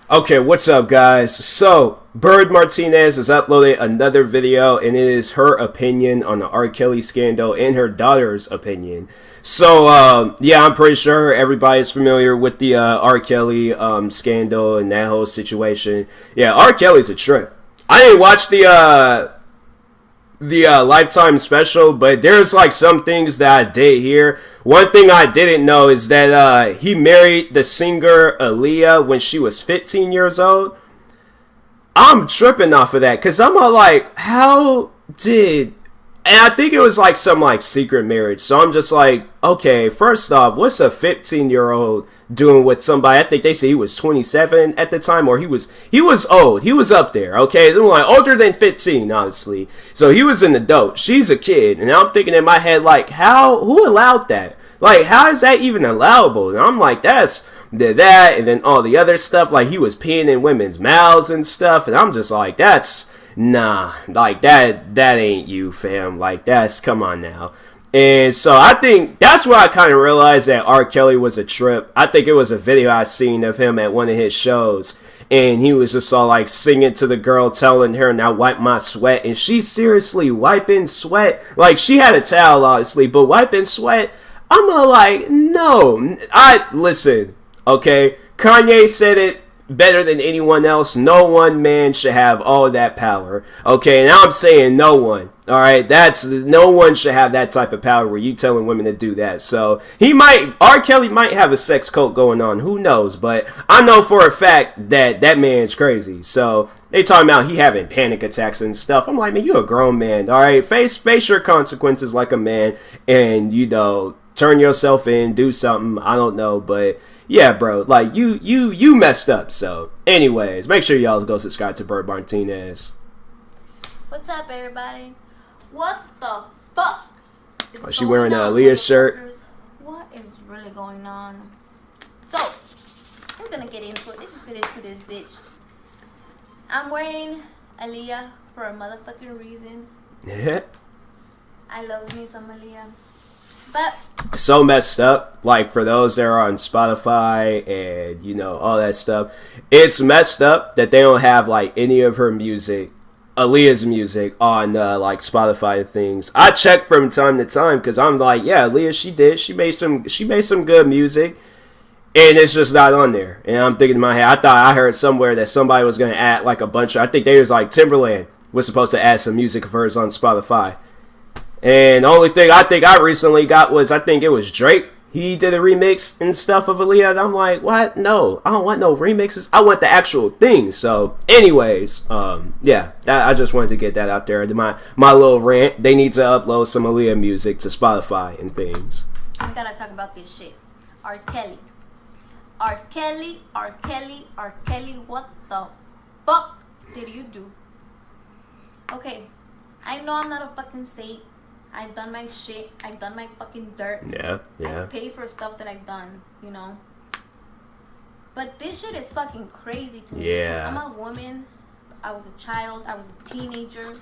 Okay, what's up, guys? So, Bird Martinez has uploaded another video, and it is her opinion on the R. Kelly scandal and her daughter's opinion. So, yeah, I'm pretty sure everybody's familiar with the R. Kelly scandal and that whole situation. Yeah, R. Kelly's a trip. I didn't watch the Lifetime special, but there's like some things that I did hear. One thing I didn't know is that he married the singer Aaliyah when she was 15 years old. I'm tripping off of that because I'm all like, how did... And I think it was like some like secret marriage. So I'm just like, okay, first off, what's a 15-year-old doing with somebody? I think they say he was 27 at the time, or he was old. He was up there, okay? So like older than 15, honestly. So he was an adult. She's a kid. And I'm thinking in my head, like, who allowed that? Like, how is that even allowable? And I'm like, that, and then all the other stuff, like he was peeing in women's mouths and stuff. And I'm just like, nah, like that ain't you, fam. Like come on now. And so I think that's where I kind of realized that R. Kelly was a trip. I think it was a video I seen of him at one of his shows, and he was just all like singing to the girl, telling her, "Now wipe my sweat," and she's seriously wiping sweat. Like she had a towel, obviously, but wiping sweat. I'm all like, no, listen, okay. Kanye said it better than anyone else. No one man should have all that power. Okay, now I'm saying no one. All right, no one should have that type of power where you telling women to do that. So R. Kelly might have a sex cult going on. Who knows? But I know for a fact that man's crazy. So they talking about he having panic attacks and stuff. I'm like, man, you a grown man. All right, face your consequences like a man, and turn yourself in, do something. I don't know, but. Yeah, bro, like, you messed up, so. Anyways, make sure y'all go subscribe to Bird Martinez. What's up, everybody? What the fuck is she wearing an Aaliyah shirt? What is really going on? So, I'm gonna get into it. Let's just get into this bitch. I'm wearing Aaliyah for a motherfucking reason. I love me some Aaliyah. But so messed up, like for those that are on Spotify and all that stuff, it's messed up that they don't have like any of her music, Aaliyah's music, on like Spotify and things. I check from time to time because I'm like, yeah, Aaliyah, she made some good music, and it's just not on there. And I'm thinking in my head, I thought I heard somewhere that somebody was gonna add like a bunch of, I think they was like Timberland was supposed to add some music of hers on Spotify. And the only thing I think I recently got was, I think it was Drake. He did a remix and stuff of Aaliyah. And I'm like, what? No, I don't want no remixes. I want the actual thing. So, anyways, yeah, I just wanted to get that out there. My little rant. They need to upload some Aaliyah music to Spotify and things. We gotta talk about this shit. R. Kelly. R. Kelly, R. Kelly, R. Kelly, what the fuck did you do? Okay, I know I'm not a fucking saint. I've done my shit. I've done my fucking dirt. Yeah. I've paid for stuff that I've done, But this shit is fucking crazy to me. Yeah. I'm a woman. I was a child. I was a teenager.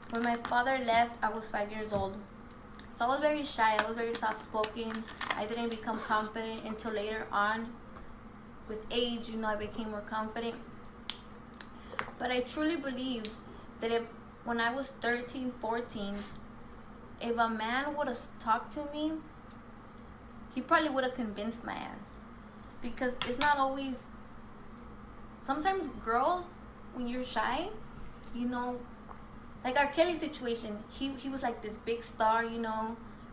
When my father left, I was 5 years old. So I was very shy. I was very soft-spoken. I didn't become confident until later on. With age, I became more confident. But I truly believe that when I was 13, 14... if a man would have talked to me, he probably would have convinced my ass. Because it's not always... Sometimes girls, when you're shy, like our Kelly situation, he was like this big star,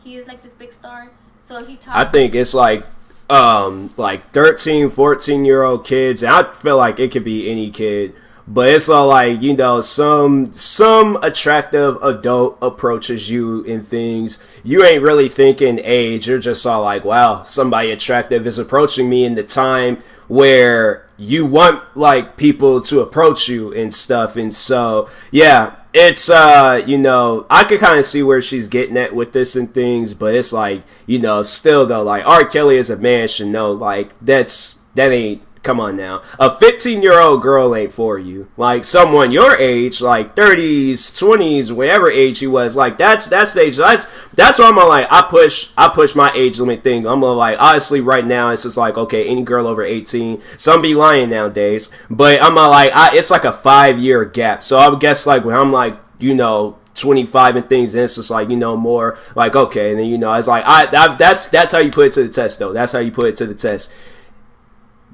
He is like this big star. So he talked... I think it's like 13, 14-year-old kids. And I feel like it could be any kid. But it's all like, some attractive adult approaches you in things. You ain't really thinking age. You're just all like, wow, somebody attractive is approaching me in the time where you want like people to approach you and stuff. And so, yeah, it's, I could kind of see where she's getting at with this and things. But it's like, still though, like R. Kelly as a man should know, like, that ain't come on now. A 15-year-old girl ain't for you. Like, someone your age, like 30s, 20s, whatever age he was, like, that's the age. That's why I'm like, I push my age limit thing. I'm like, honestly, right now, it's just like, okay, any girl over 18, some be lying nowadays, but I'm like, it's like a 5-year gap. So I would guess, like, when I'm like, 25 and things, and it's just like, more like, okay, and then, it's like, that's how you put it to the test, though. That's how you put it to the test.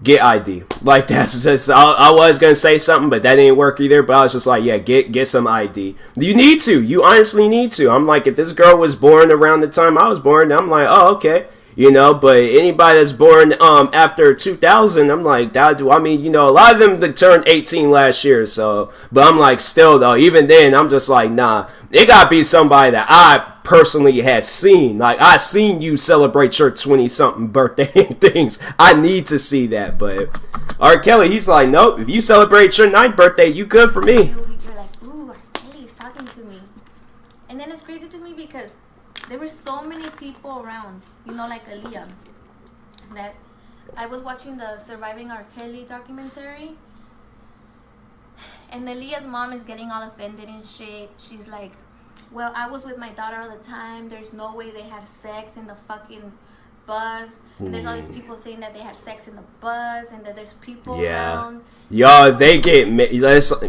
Get ID. Like, that's just, I was gonna say something, but that didn't work either. But I was just like, yeah, get some ID. You need to. You honestly need to. I'm like, if this girl was born around the time I was born, I'm like, oh, okay. But anybody that's born after 2000, I'm like, a lot of them that turned 18 last year, so, but I'm like, still though, even then, I'm just like, nah, it gotta be somebody that I personally had seen. Like, I seen you celebrate your 20-something birthday and things. I need to see that. But R. Kelly, he's like, nope, if you celebrate your 9th birthday, you good for me. You're like, ooh, R. Kelly's talking to me. And then it's crazy to me because there were so many people around, like Aaliyah, that I was watching the Surviving R. Kelly documentary, and Aaliyah's mom is getting all offended and shit. She's like, well, I was with my daughter all the time. There's no way they had sex in the fucking bus. And there's all these people saying that they had sex in the bus and that there's people around. Y'all, they get...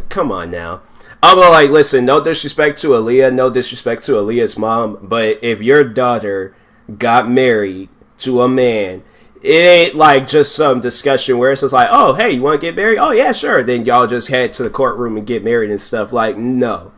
Come on now. I'm like, listen, no disrespect to Aaliyah, no disrespect to Aaliyah's mom, but if your daughter got married to a man, it ain't like just some discussion where it's just like, oh, hey, you want to get married? Oh, yeah, sure. Then y'all just head to the courtroom and get married and stuff. Like, no.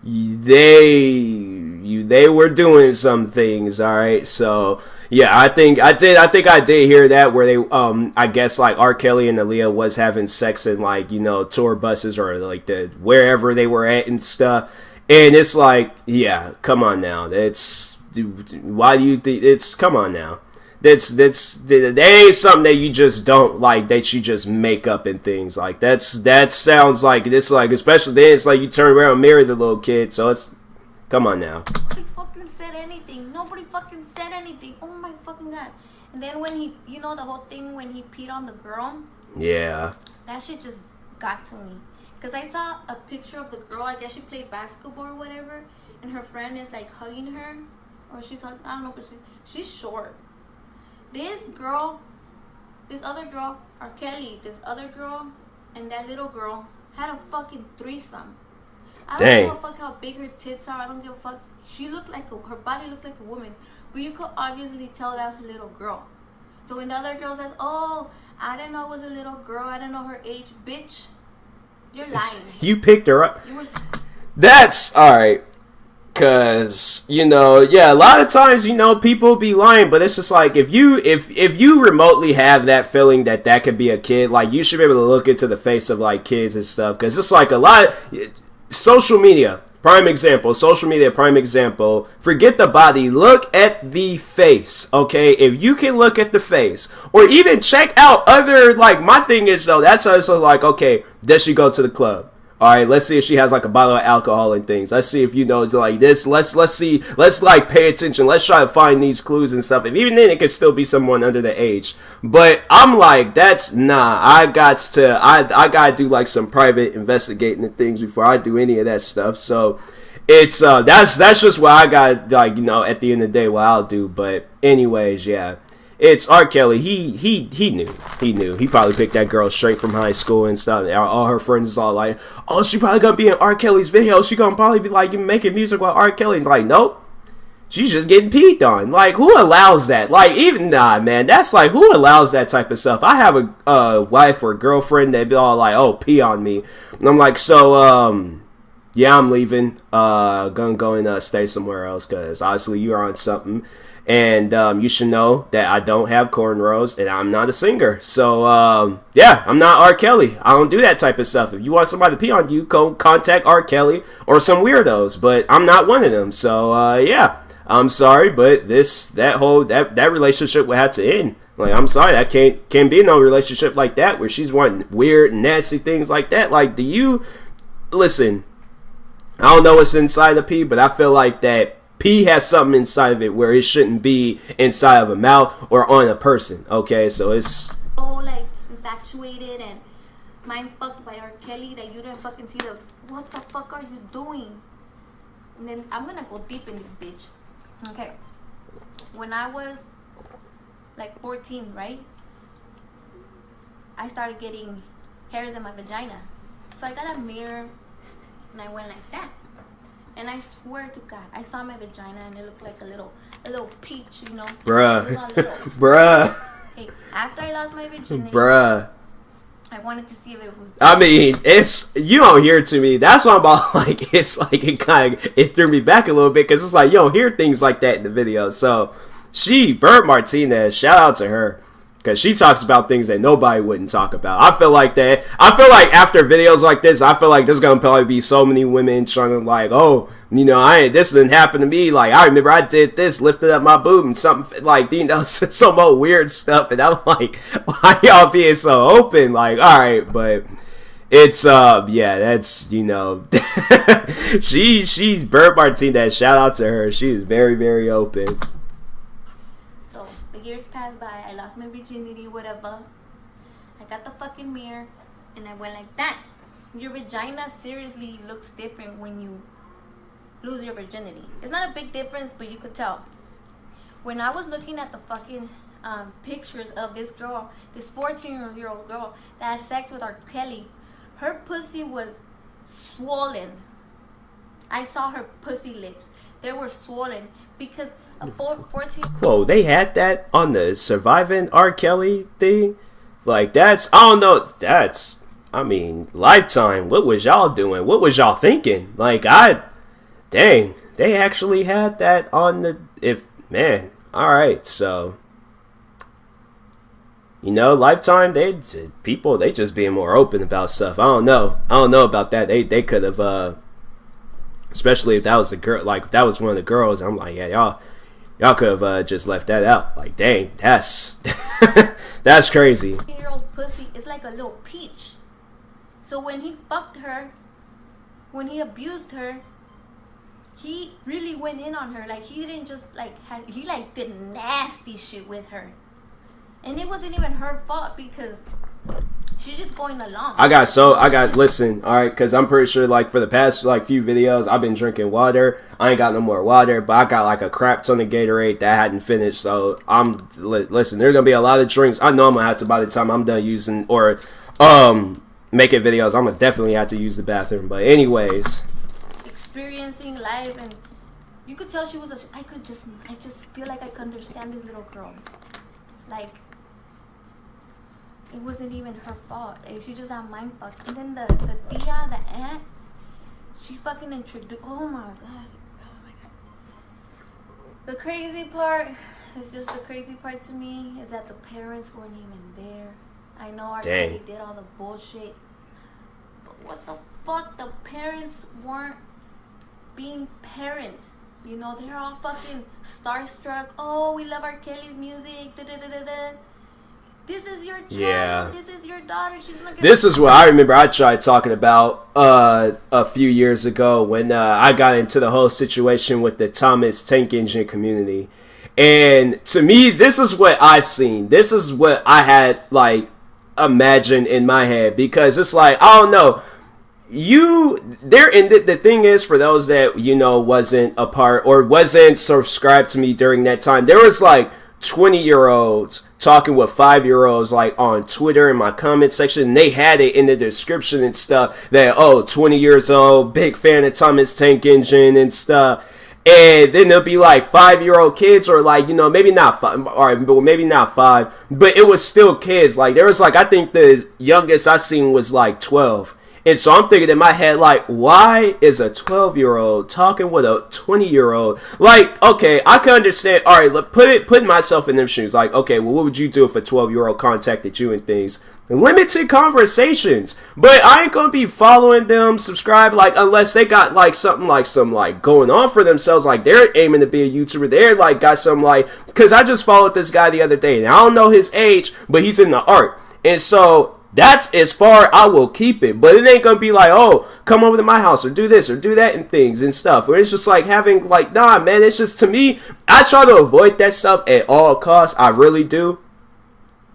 They were doing some things, all right? So, yeah, I think I did hear that where they, I guess, like, R. Kelly and Aaliyah was having sex in, like, tour buses or, like, wherever they were at and stuff. And it's like, yeah, come on now. Why do you think, come on now. That ain't something that you just don't like, that you just make up and things like that sounds like this, like, especially then it's like you turn around and marry the little kid, so it's, come on now. Nobody fucking said anything. Oh my fucking god. And then when he, the whole thing when he peed on the girl, yeah, that shit just got to me, because I saw a picture of the girl. I guess she played basketball or whatever, and her friend is like hugging her, or she's I don't know, but she's short. This other girl, R. Kelly, this other girl, and that little girl had a fucking threesome. I don't give a fuck how big her tits are. I don't give a fuck. She looked like her body looked like a woman, but you could obviously tell that was a little girl. So when the other girl says, "Oh, I didn't know it was a little girl. I didn't know her age," bitch, you're lying. You picked her up. That's all right. Cause a lot of times people be lying, but it's just like if you remotely have that feeling that could be a kid, like you should be able to look into the face of like kids and stuff, because it's like a lot. Social media, prime example. Forget the body, look at the face. Okay, if you can look at the face, or even check out other, like, my thing is though, that's also like, okay, does she go to the club? All right, let's see if she has like a bottle of alcohol and things. Let's see if like this. Let's see. Let's like pay attention. Let's try to find these clues and stuff. And even then, it could still be someone under the age. But I'm like, that's nah. I gotta do like some private investigating and things before I do any of that stuff. So it's that's just what I got, like, at the end of the day, what I'll do. But anyways, yeah. It's R. Kelly. He knew. He probably picked that girl straight from high school and stuff. All her friends all like, oh, she probably gonna be in R. Kelly's video. She gonna probably be like making music with R. Kelly. And like, nope. She's just getting peed on. Like, who allows that? Like, even, nah, man. That's like, who allows that type of stuff? I have a wife or girlfriend that be all like, oh, pee on me. And I'm like, so, yeah, I'm leaving. Gonna go and stay somewhere else, because obviously you're on something. And you should know that I don't have cornrows and I'm not a singer. So, yeah, I'm not R. Kelly. I don't do that type of stuff. If you want somebody to pee on you, go contact R. Kelly or some weirdos. But I'm not one of them. So, yeah, I'm sorry. But that relationship would have to end. Like, I'm sorry. That can't be no relationship like that where she's wanting weird, nasty things like that. Like, listen, I don't know what's inside the pee, but I feel like that pee has something inside of it where it shouldn't be inside of a mouth or on a person. Okay, so it's... Oh, like, in infatuated and mind fucked by R. Kelly that you didn't fucking see the, what the fuck are you doing? And then I'm gonna go deep in this bitch. Okay. When I was like 14, right? I started getting hairs in my vagina. So I got a mirror and I went like that. And I swear to God, I saw my vagina and it looked like a little peach, you know. Bruh. It was all little. Bruh. Hey, after I lost my virginity, Bruh. I wanted to see if it was. I mean, it's, you don't hear it to me. That's why I'm about, like, it's like it threw me back a little bit because it's like you don't hear things like that in the video. So Bird Martinez, shout out to her. Because she talks about things that nobody wouldn't talk about. I feel like after videos like this, I feel like there's going to probably be so many women trying to like, oh, you know, this didn't happen to me. Like, I remember I did this, lifted up my boob and something like, you know, some old weird stuff. And I'm like, why y'all being so open? Like, all right, but it's, yeah, that's, you know, she's Bird Martinez. Shout out to her. She is very, very open. Years passed by, I lost my virginity, whatever. I got the fucking mirror and I went like that. Your vagina seriously looks different when you lose your virginity. It's not a big difference, but you could tell. When I was looking at the fucking pictures of this girl, this 14-year-old girl that had sex with R. Kelly, her pussy was swollen. I saw her pussy lips. They were swollen because a 14. Whoa, they had that on the Surviving R. Kelly thing? Like, that's, I don't know, that's, I mean, Lifetime, what was y'all doing? What was y'all thinking? Like, dang, they actually had that on the, man, alright, so, you know, Lifetime, they just being more open about stuff. I don't know about that. They could have, especially if that was the girl, like, if that was one of the girls, I'm like, yeah, y'all could have just left that out. Like, dang, that's that's crazy. 14-year-old pussy is like a little peach. So when he fucked her, when he abused her, he really went in on her. Like, he didn't just like he like did nasty shit with her, and it wasn't even her fault because she's just going along. Listen, all right, because I'm pretty sure, like, for the past, like, few videos, I've been drinking water. I ain't got no more water, but I got, like, a crap ton of Gatorade that hadn't finished, so listen, there's gonna be a lot of drinks. I know I'm gonna have to, by the time I'm done using, or, making videos, I'm gonna definitely have to use the bathroom, but anyways. Experiencing life, and you could tell she was I just feel like I could understand this little girl. Like, it wasn't even her fault. Like, she just got mind fucked. And then the tia, the aunt, she fucking introduced. Oh my god. The crazy part is just the crazy part to me is that the parents weren't even there. I know our daddy did all the bullshit, but what the fuck? The parents weren't being parents. You know, they're all fucking starstruck. Oh, we love R. Kelly's music. Da da da da da. This is your child. Yeah. This is your daughter. She's gonna get. This is what I remember I tried talking about a few years ago when I got into the whole situation with the Thomas Tank Engine community. And to me, this is what I seen. This is what I had, like, imagined in my head. Because it's like, I don't know. The thing is, for those that, you know, wasn't a part or wasn't subscribed to me during that time, there was, like, 20-year-olds talking with 5-year-olds, like, on Twitter in my comment section, and they had it in the description and stuff that, 20 years old, big fan of Thomas Tank Engine and stuff. And then there'll be like 5-year-old kids, or like, you know, maybe not 5, or maybe not 5, but it was still kids. Like, there was like, I think the youngest I seen was like 12. And so I'm thinking in my head, like, why is a 12-year-old talking with a 20-year-old? Like, okay, I can understand. All right, put myself in them shoes. Like, okay, well, what would you do if a 12-year-old contacted you and things? Limited conversations. But I ain't going to be following them, subscribe, like, unless they got, like, something like some, like, going on for themselves. Like, they're aiming to be a YouTuber. They're, like, got some, like, because I just followed this guy the other day. And I don't know his age, but he's in the art. And so that's as far I will keep it. But it ain't going to be like, oh, come over to my house or do this or do that and things and stuff. Where it's just like having, like, nah, man, it's just, to me, I try to avoid that stuff at all costs. I really do.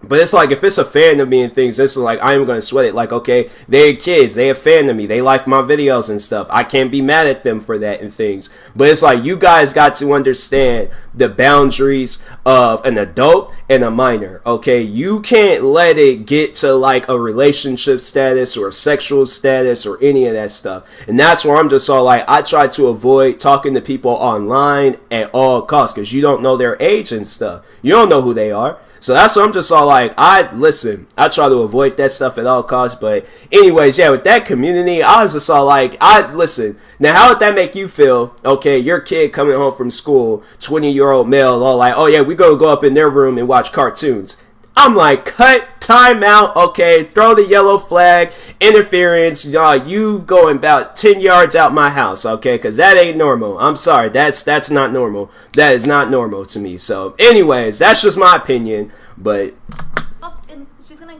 But it's like, if it's a fan of me and things, this is like, I am going to sweat it. Like, okay, they're kids, they a fan of me, they like my videos and stuff. I can't be mad at them for that and things. But it's like, you guys got to understand the boundaries of an adult and a minor, okay? You can't let it get to like a relationship status or a sexual status or any of that stuff. And that's where I'm just all like, I try to avoid talking to people online at all costs, because you don't know their age and stuff. You don't know who they are. So that's what I'm just all like, I try to avoid that stuff at all costs. But anyways, yeah, with that community, I was just all like, now how would that make you feel? Okay, your kid coming home from school, 20-year-old male, all like, oh yeah, we go up in their room and watch cartoons. I'm like, cut, time out, okay, throw the yellow flag, interference, you going about 10 yards out my house, okay, because that ain't normal. I'm sorry, that's not normal. That is not normal to me. So, anyways, that's just my opinion, but... And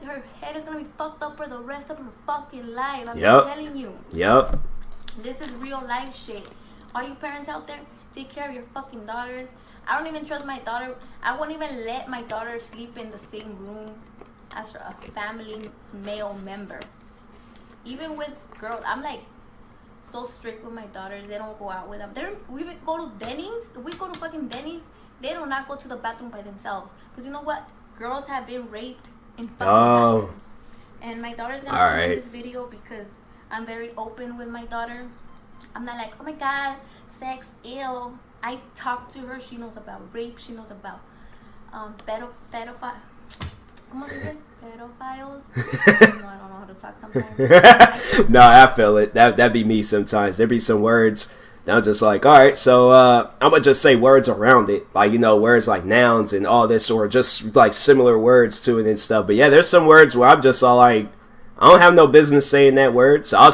her head is gonna be fucked up for the rest of her fucking life. I'm telling you. Yep. This is real life shit. All you parents out there, take care of your fucking daughters. I don't even trust my daughter. I won't even let my daughter sleep in the same room as a family male member. Even with girls, I'm like so strict with my daughters. They don't go out with them. We go to Denny's. If we go to fucking Denny's, they do not go to the bathroom by themselves. Because you know what? Girls have been raped in fucking bathrooms. And my daughter's gonna come in this video because I'm very open with my daughter. I'm not like, oh my god, sex, ill. I talk to her. She knows about rape. She knows about pedophiles. No, I don't know how to talk sometimes. No, I feel it. That'd be me sometimes. There'd be some words that I'm just like, all right, so I'm gonna just say words around it, like, you know, words like nouns and all this, or just like similar words to it and stuff. But yeah, there's some words where I'm just all like, I don't have no business saying that word, so I'll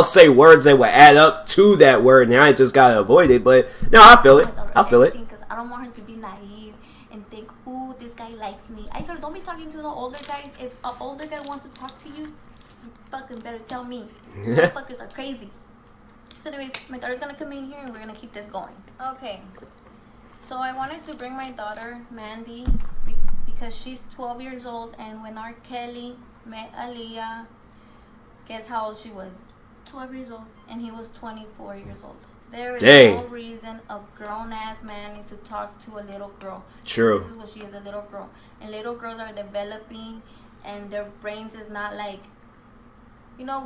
say words that will add up to that word, and I just gotta avoid it. But no, I feel it. I feel it. Because I don't want her to be naive and think, ooh, this guy likes me. I told her, don't be talking to the older guys. If an older guy wants to talk to you, you fucking better tell me. Motherfuckers are crazy. So anyways, my daughter's gonna come in here and we're gonna keep this going. Okay. So I wanted to bring my daughter, Mandy, because she's 12 years old, and when R. Kelly met Aaliyah, guess how old she was? 12 years old. And he was 24 years old. There is no reason a grown-ass man needs to talk to a little girl. True. This is what she is, a little girl. And little girls are developing, and their brains is not like, you know,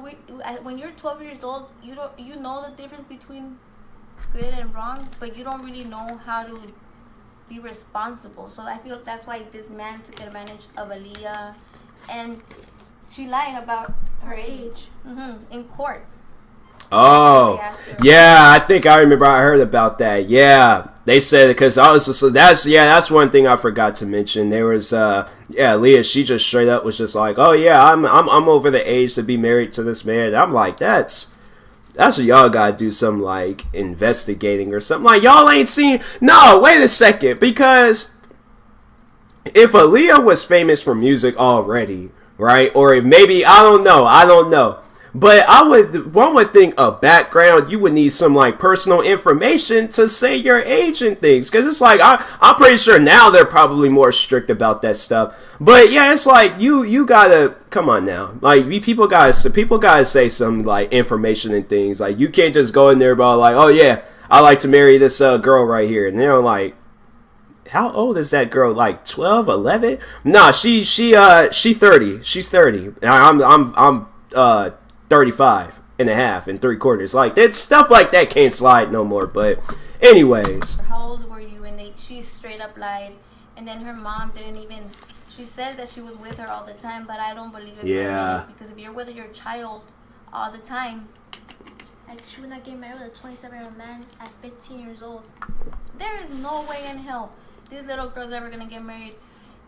when you're 12 years old, you know the difference between good and wrong, but you don't really know how to be responsible. So I feel that's why this man took advantage of Aaliyah, and she lied about her age in court. Oh, yeah, I think I remember. I heard about that. Yeah, they said, because I was just, that's one thing I forgot to mention. There was Leah, she just straight up was just like, oh yeah, I'm over the age to be married to this man. And I'm like, that's what y'all gotta do, some like investigating or something. Like, y'all ain't seen. No, wait a second, because if Aaliyah was famous for music already, right? Or if maybe, I don't know. But one would think a background, you would need some like personal information to say your age and things. Because it's like, I'm pretty sure now they're probably more strict about that stuff. But yeah, it's like, you gotta, come on now. Like, people gotta say some like information and things. Like, you can't just go in there about like, oh yeah, I like to marry this girl right here. And they're like, how old is that girl? Like 12, 11? Nah, she 30. She's 30. I'm 35 and a half and 3/4. Like, that stuff like that can't slide no more. But anyways, how old were you? And she straight up lied. And then her mom didn't even, she says that she was with her all the time, but I don't believe it. Yeah, because if you're with your child all the time, like, she would not get married with a 27-year-old man at 15 years old. There is no way in hell this little girl's ever gonna get married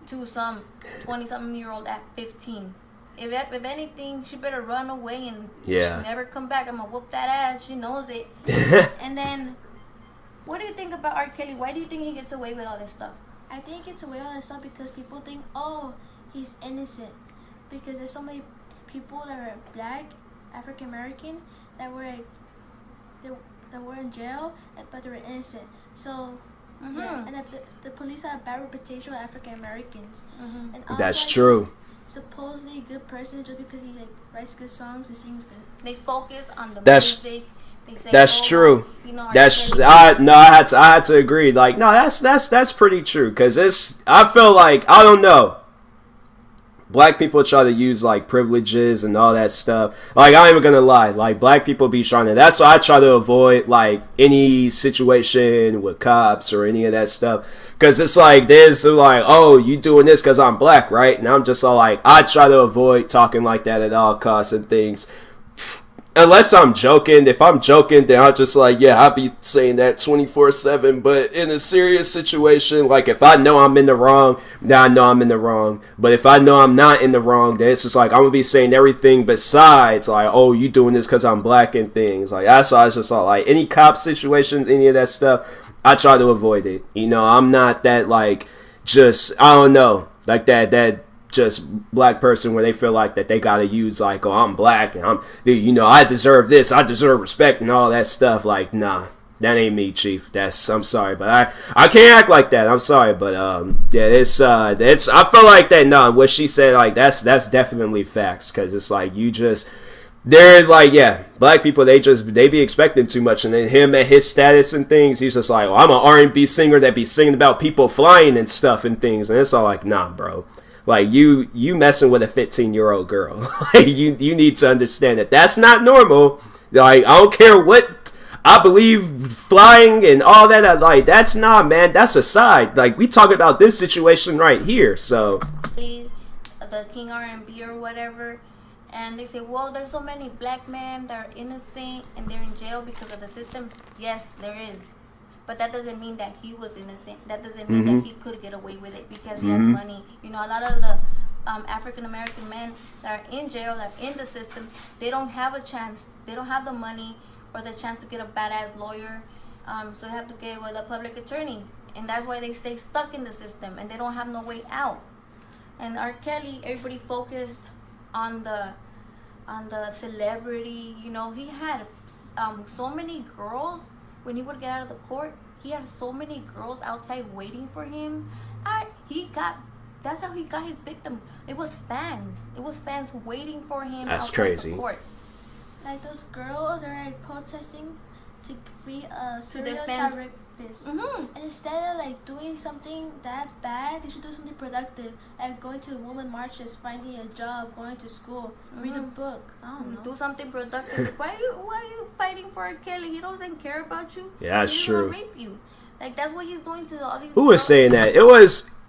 to some 20-something-year-old at 15. If anything, she better run away and never come back. I'm gonna whoop that ass. She knows it. And then, what do you think about R. Kelly? Why do you think he gets away with all this stuff? I think he gets away with all this stuff because people think, oh, he's innocent. Because there's so many people that are black, African American, that were like, that were in jail, but they were innocent. So Yeah, and that the police have a bad reputation with African Americans. And also, That's true. Supposedly a good person just because he like writes good songs and sings good. They focus on the That's- music. They say, That's true. You know, That's I I had to agree. Like, no, that's pretty true. Cause I feel like, I don't know, black people try to use like privileges and all that stuff. Like, I ain't even gonna lie. Like, black people be trying to. That's why I try to avoid like any situation with cops or any of that stuff. Cause it's like they're like, oh, you doing this cause I'm black, right? And I'm just all like, I try to avoid talking like that at all costs and things. Unless I'm joking. If I'm joking, then I'm just like, yeah, I'll be saying that 24/7. But in a serious situation, like if I know I'm in the wrong, then I know I'm in the wrong. But if I know I'm not in the wrong, then it's just like I'm gonna be saying everything besides like, oh, you doing this because I'm black and things. Like that's why I was just like any cop situations, any of that stuff, I try to avoid it. You know, I'm not that like just I don't know like that just black person where they feel like that they gotta use like, oh, I'm black and I deserve this, I deserve respect and all that stuff. Like, nah, that ain't me, chief. I'm sorry, but I can't act like that. I'm sorry, but yeah, it's I feel like that. No, what she said, like that's definitely facts, because it's like they're like, yeah, black people, they be expecting too much, and then him at his status and things, he's just like, oh, I'm an R&B singer that be singing about people flying and stuff and things, and it's all like, nah, bro. Like, you messing with a 15-year-old girl. Like, you need to understand that that's not normal. Like, I don't care what I believe, flying and all that. Like, that's not, man. That's a side. Like, we talking about this situation right here. So, the King R&B or whatever, and they say, well, there's so many black men that are innocent and they're in jail because of the system. Yes, there is. But that doesn't mean that he was innocent. That doesn't mean that he could get away with it because he has money. You know, a lot of the African American men that are in jail, that are in the system, they don't have a chance. They don't have the money or the chance to get a badass lawyer. So they have to get with a public attorney. And that's why they stay stuck in the system and they don't have no way out. And R. Kelly, everybody focused on the celebrity. You know, he had so many girls. When he would get out of the court, he had so many girls outside waiting for him. That's how he got his victim. It was fans. It was fans waiting for him. That's outside crazy. The court. Like those girls are like protesting to free a serial defend- child rapist. And instead of like doing something that bad, they should do something productive, like going to women marches, finding a job, going to school, read a book. I don't know. Do something productive. Why are you fighting for R. Kelly? He doesn't care about you. Yeah, that's he's true. Gonna rape you. Like that's what he's doing to all these. Who was girls. saying that?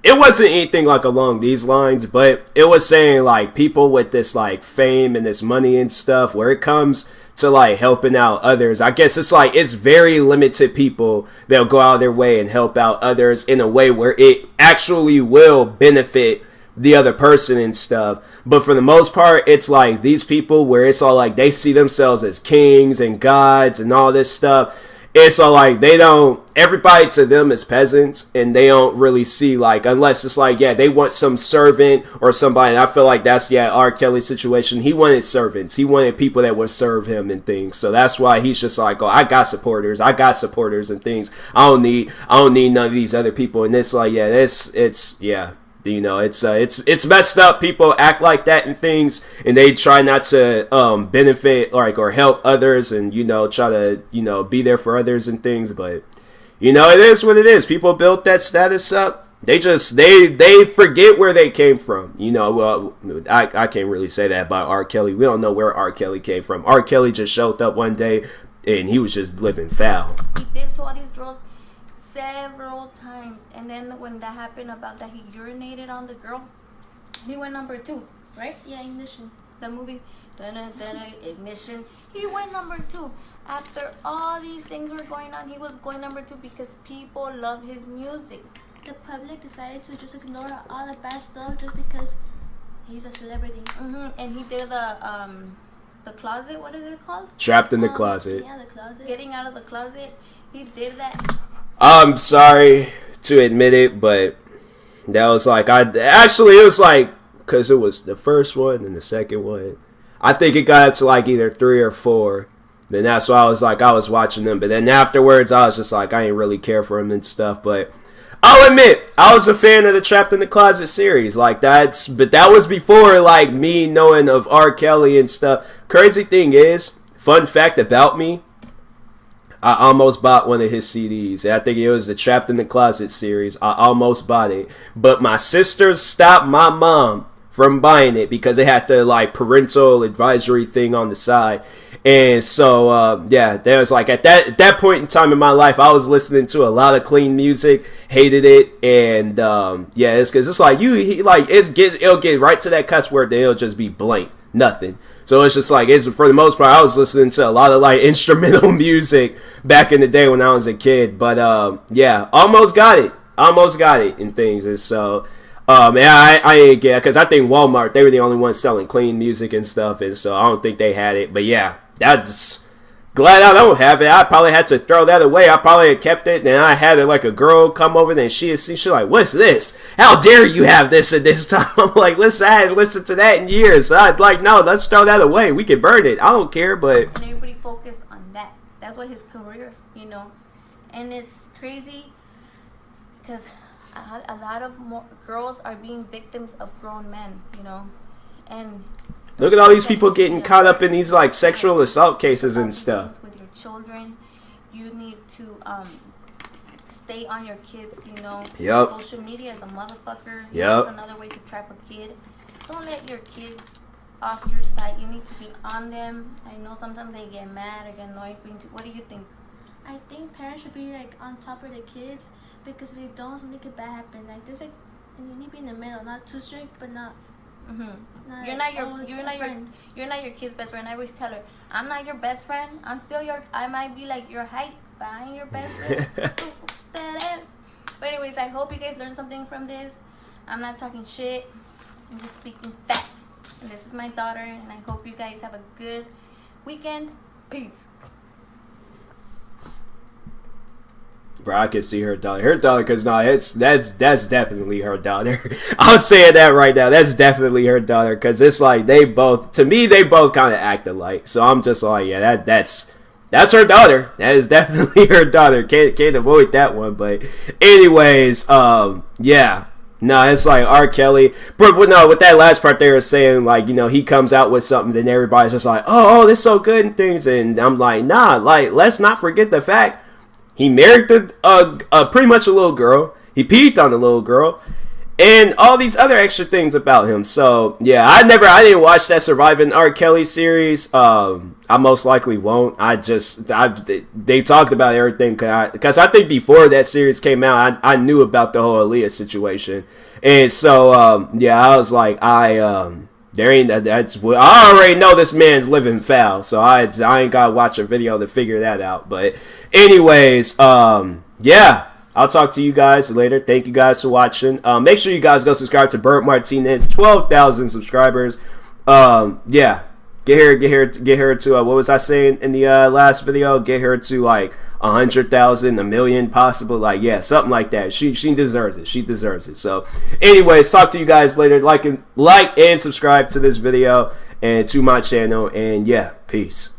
It wasn't anything like along these lines, but it was saying like people with this like fame and this money and stuff, where it comes to like helping out others, I guess it's like it's very limited people that'll go out of their way and help out others in a way where it actually will benefit the other person and stuff. But for the most part, it's like these people where it's all like they see themselves as kings and gods and all this stuff. It's all like everybody to them is peasants, and they don't really see like, unless it's like, yeah, they want some servant or somebody. And I feel like that's, yeah, R. Kelly's situation. He wanted servants. He wanted people that would serve him and things. So that's why he's just like, oh, I got supporters and things. I don't need none of these other people. And it's like, yeah, yeah. You know, it's messed up. People act like that and things, and they try not to benefit or help others, and try to be there for others and things. But it is what it is. People built that status up. They forget where they came from. Well, I can't really say that about R. Kelly. We don't know where R. Kelly came from. R. Kelly just showed up one day, and he was just living foul. He did to all these girls several times, and then when that happened about that he urinated on the girl, he went number 2, right? Yeah, Ignition. The movie, Ignition. He went number 2. After all these things were going on, he was going number 2 because people love his music. The public decided to just ignore all the bad stuff just because he's a celebrity. And he did the closet. What is it called? Trapped in the closet. Yeah, the closet. Getting out of the closet. He did that. I'm sorry to admit it, but that was like, it was like, because it was the first one and the second one. I think it got to like either 3 or 4. Then that's why I was like, I was watching them. But then afterwards, I was just like, I ain't really care for him and stuff. But I'll admit, I was a fan of the Trapped in the Closet series. Like, but that was before, like, me knowing of R. Kelly and stuff. Crazy thing is, fun fact about me, I almost bought one of his CDs. I think it was the Trapped in the Closet series. I almost bought it. But my sisters stopped my mom from buying it because it had the, like, parental advisory thing on the side. And so, yeah, there was like at that point in time in my life, I was listening to a lot of clean music, hated it, and yeah, it's because it's like it'll get right to that cuss word, then it'll just be blank, nothing. So it's just like for the most part, I was listening to a lot of like instrumental music back in the day when I was a kid. But yeah, almost got it and things, and so. Yeah, I ain't get because I think Walmart, they were the only ones selling clean music and stuff, and so I don't think they had it. But yeah, that's glad I don't have it. I probably had to throw that away. I probably had kept it, and I had it like a girl come over, and she's like, "What's this? How dare you have this at this time?" I'm like, "Listen, I hadn't listened to that in years." I'd like, "No, let's throw that away. We can burn it. I don't care." But and everybody focused on that. That's what his career, and it's crazy because a lot of more girls are being victims of grown men, and look at all these people getting caught up in these like sexual assault cases and stuff. With your children, you need to stay on your kids. Yep. Social media is a motherfucker. Yep. It's another way to trap a kid. Don't let your kids off your side. You need to be on them. I know sometimes they get mad or get annoyed. What do you think? I think parents should be like on top of the kids. Because if you don't, something could bad happen. Like there's and you need to be in the middle, not too strict, but not. Mm-hmm. You're not your kid's best friend. I always tell her, I'm not your best friend. I might be like your height, but I ain't your best friend. That is. But anyways, I hope you guys learned something from this. I'm not talking shit. I'm just speaking facts. And this is my daughter, and I hope you guys have a good weekend. Peace. Bro, I can see her daughter. Her daughter, because that's definitely her daughter. I'm saying that right now. That's definitely her daughter, because it's like they both kind of act alike. So I'm just like, yeah, that's her daughter. That is definitely her daughter. Can't avoid that one. But anyways, yeah. No, it's like R. Kelly. But no, with that last part they were saying, like, he comes out with something, then everybody's just like, oh, this is so good and things. And I'm like, nah, like, let's not forget the fact he married pretty much a little girl. He peed on a little girl. And all these other extra things about him. So, yeah, I didn't watch that Surviving R. Kelly series. I most likely won't. They talked about everything. Because I think before that series came out, I knew about the whole Aaliyah situation. And so, yeah, I was like, I already know this man's living foul, so I ain't gotta watch a video to figure that out. But anyways, yeah, I'll talk to you guys later. Thank you guys for watching. Make sure you guys go subscribe to Bert Martinez. 12,000 subscribers. Yeah, get her to what was I saying in the last video? Get her to like 100,000, 1 million, possible. Like, yeah, something like that. She deserves it. She deserves it. So, anyways, talk to you guys later. Like and subscribe to this video and to my channel. And yeah, peace.